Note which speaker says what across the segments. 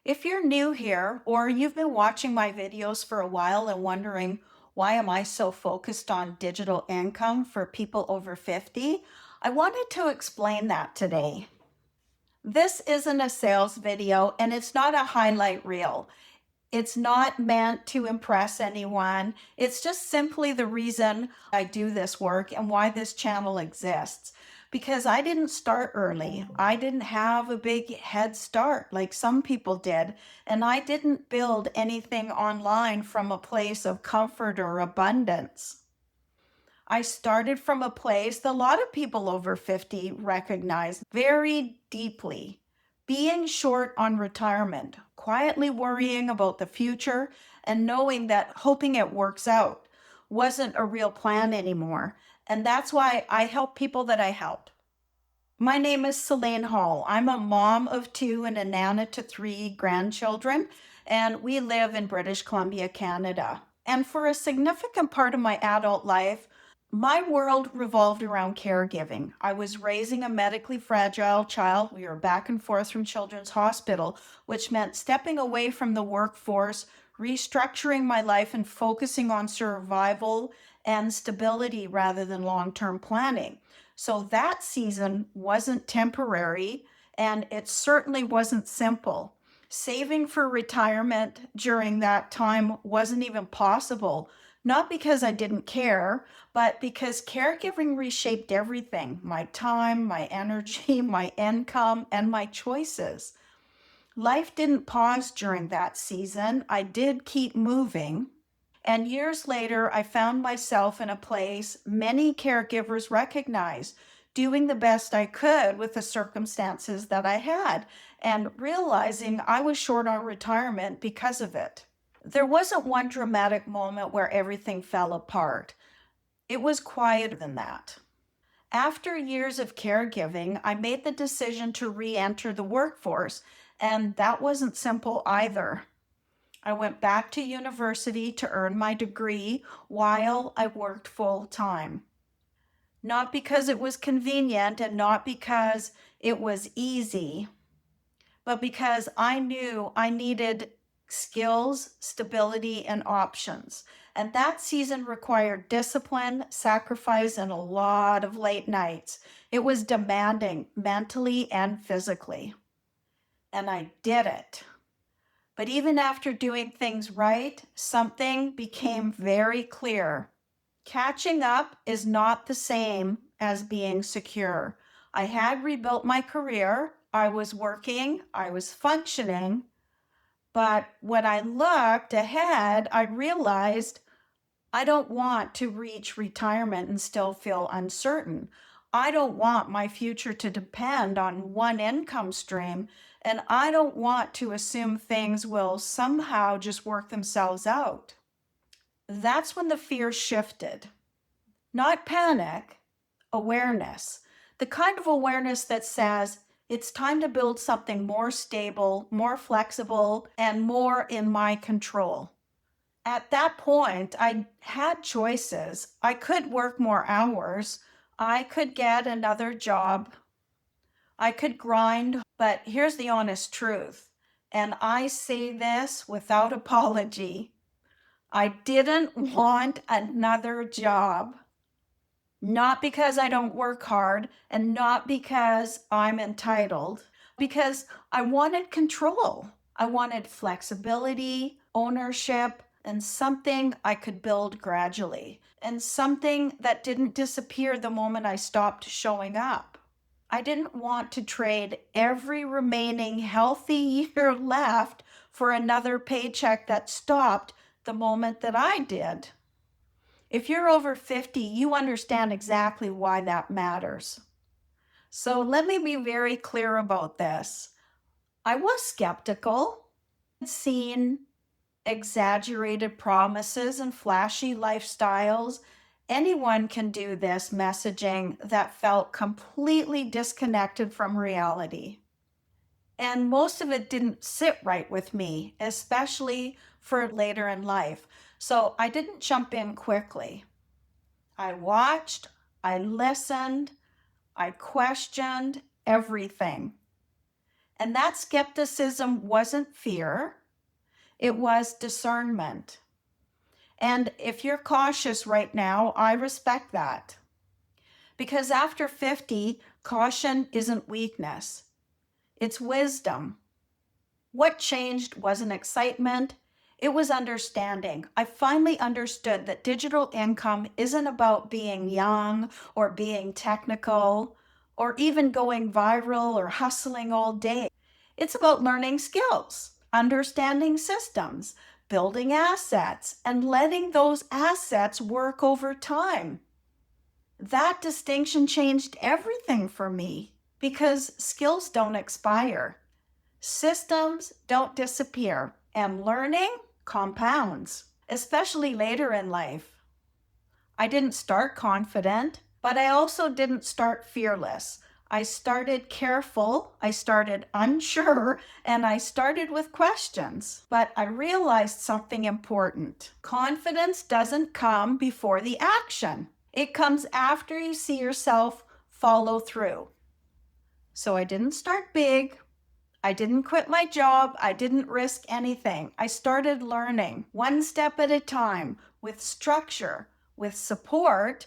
Speaker 1: If you're new here or you've been watching my videos for a while and wondering why am I so focused on digital income for people over 50, I wanted to explain that today. This isn't a sales video and it's not a highlight reel. It's not meant to impress anyone. It's just simply the reason I do this work and why this channel exists. Because I didn't start early. I didn't have a big head start like some people did. And I didn't build anything online from a place of comfort or abundance. I started from a place that a lot of people over 50 recognize very deeply. Being short on retirement, quietly worrying about the future, and knowing that hoping it works out wasn't a real plan anymore. And that's why I help people that I help. My name is Celine Hall. I'm a mom of two and a nana to three grandchildren, and we live in British Columbia, Canada. And for a significant part of my adult life, my world revolved around caregiving. I was raising a medically fragile child. We were back and forth from Children's Hospital, which meant stepping away from the workforce, restructuring my life, and focusing on survival and stability rather than long term planning. So that season wasn't temporary, and it certainly wasn't simple. Saving for retirement during that time wasn't even possible, not because I didn't care, but because caregiving reshaped everything: my time, my energy, my income, and my choices. Life didn't pause during that season. I did keep moving. And years later, I found myself in a place many caregivers recognize, doing the best I could with the circumstances that I had, and realizing I was short on retirement because of it. There wasn't one dramatic moment where everything fell apart. It was quieter than that. After years of caregiving, I made the decision to re enter the workforce, and that wasn't simple either. I went back to university to earn my degree while I worked full time. Not because it was convenient and not because it was easy, but because I knew I needed skills, stability, and options. And that season required discipline, sacrifice, and a lot of late nights. It was demanding mentally and physically. And I did it. But even after doing things right, something became very clear. Catching up is not the same as being secure. I had rebuilt my career, I was working, I was functioning, but when I looked ahead, I realized I don't want to reach retirement and still feel uncertain. I don't want my future to depend on one income stream, and I don't want to assume things will somehow just work themselves out. That's when the fear shifted. Not panic, awareness. The kind of awareness that says it's time to build something more stable, more flexible, and more in my control. At that point, I had choices. I could work more hours. I could get another job. I could grind. But here's the honest truth. And I say this without apology. I didn't want another job. Not because I don't work hard and not because I'm entitled, because I wanted control. I wanted flexibility, ownership, and something I could build gradually, and something that didn't disappear the moment I stopped showing up. I didn't want to trade every remaining healthy year left for another paycheck that stopped the moment that I did. If you're over 50, you understand exactly why that matters. So let me be very clear about this. I was skeptical. I'd seen exaggerated promises and flashy lifestyles. Anyone can do this messaging that felt completely disconnected from reality. And most of it didn't sit right with me, especially for later in life. So I didn't jump in quickly. I watched, I listened, I questioned everything. And that skepticism wasn't fear, it was discernment. And if you're cautious right now, I respect that. Because after 50, caution isn't weakness, it's wisdom. What changed wasn't excitement, it was understanding. I finally understood that digital income isn't about being young or being technical or even going viral or hustling all day. It's about learning skills, understanding systems, building assets, and letting those assets work over time. That distinction changed everything for me because skills don't expire. Systems don't disappear, and learning compounds, especially later in life. I didn't start confident, but I also didn't start fearless. I started careful, I started unsure, and I started with questions. But I realized something important. Confidence doesn't come before the action, it comes after you see yourself follow through. So I didn't start big. I didn't quit my job. I didn't risk anything. I started learning one step at a time with structure, with support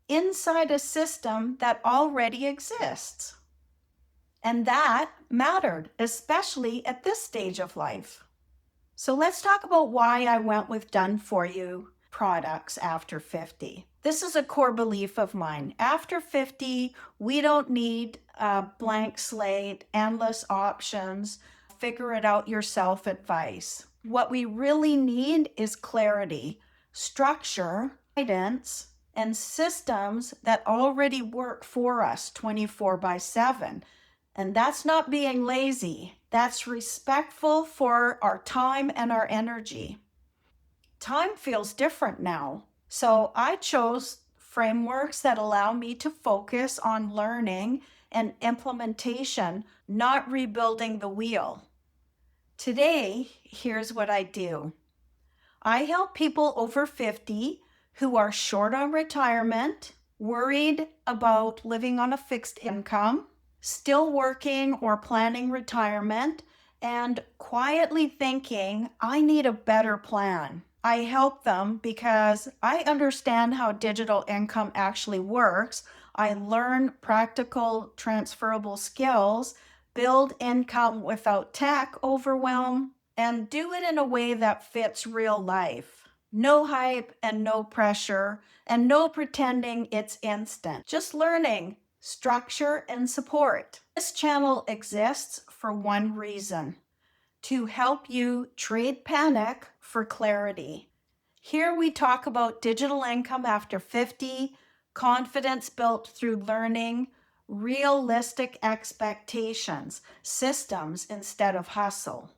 Speaker 1: inside a system that already exists. And that mattered, especially at this stage of life. So let's talk about why I went with done for you products after 50. This is a core belief of mine. After 50, we don't need a blank slate, endless options, figure it out yourself advice. What we really need is clarity, structure, guidance, and systems that already work for us 24/7. And that's not being lazy. That's respectful for our time and our energy. Time feels different now. So I chose frameworks that allow me to focus on learning and implementation, not rebuilding the wheel. Today, here's what I do. I help people over 50 who are short on retirement, worried about living on a fixed income, still working or planning retirement, and quietly thinking, I need a better plan. I help them because I understand how digital income actually works. I learn practical, transferable skills, build income without tech overwhelm, and do it in a way that fits real life. No hype and no pressure, and no pretending it's instant. Just learning, structure, and support. This channel exists for one reason: to help you trade panic for clarity. Here we talk about digital income after 50, confidence built through learning, realistic expectations, systems instead of hustle.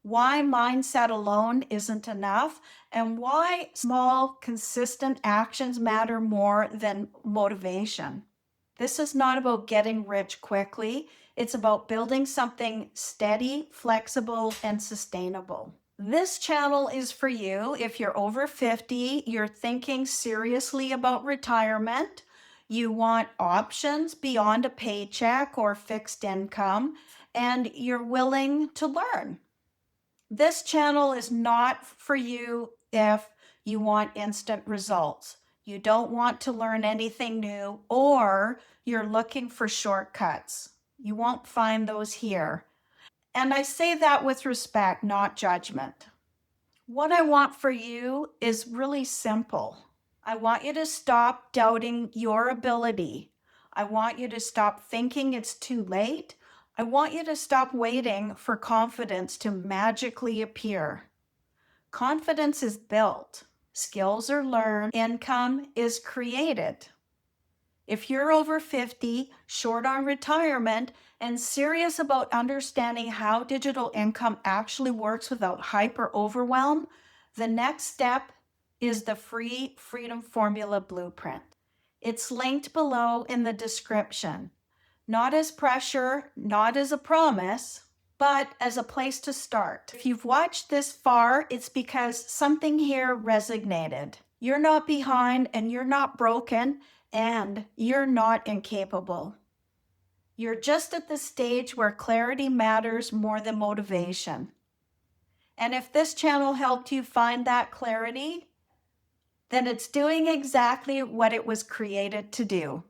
Speaker 1: Why mindset alone isn't enough, and why small, consistent actions matter more than motivation. This is not about getting rich quickly. It's about building something steady, flexible, and sustainable. This channel is for you if you're over 50, you're thinking seriously about retirement, you want options beyond a paycheck or fixed income, and you're willing to learn. This channel is not for you if you want instant results, you don't want to learn anything new, or you're looking for shortcuts. You won't find those here. And I say that with respect, not judgment. What I want for you is really simple. I want you to stop doubting your ability. I want you to stop thinking it's too late. I want you to stop waiting for confidence to magically appear. Confidence is built, skills are learned, income is created. If you're over 50, short on retirement, and serious about understanding how digital income actually works without hype or overwhelm, the next step is the free Freedom Formula Blueprint. It's linked below in the description. Not as pressure, not as a promise, but as a place to start. If you've watched this far, it's because something here resonated. You're not behind, and you're not broken, and you're not incapable. You're just at the stage where clarity matters more than motivation. And if this channel helped you find that clarity, then it's doing exactly what it was created to do.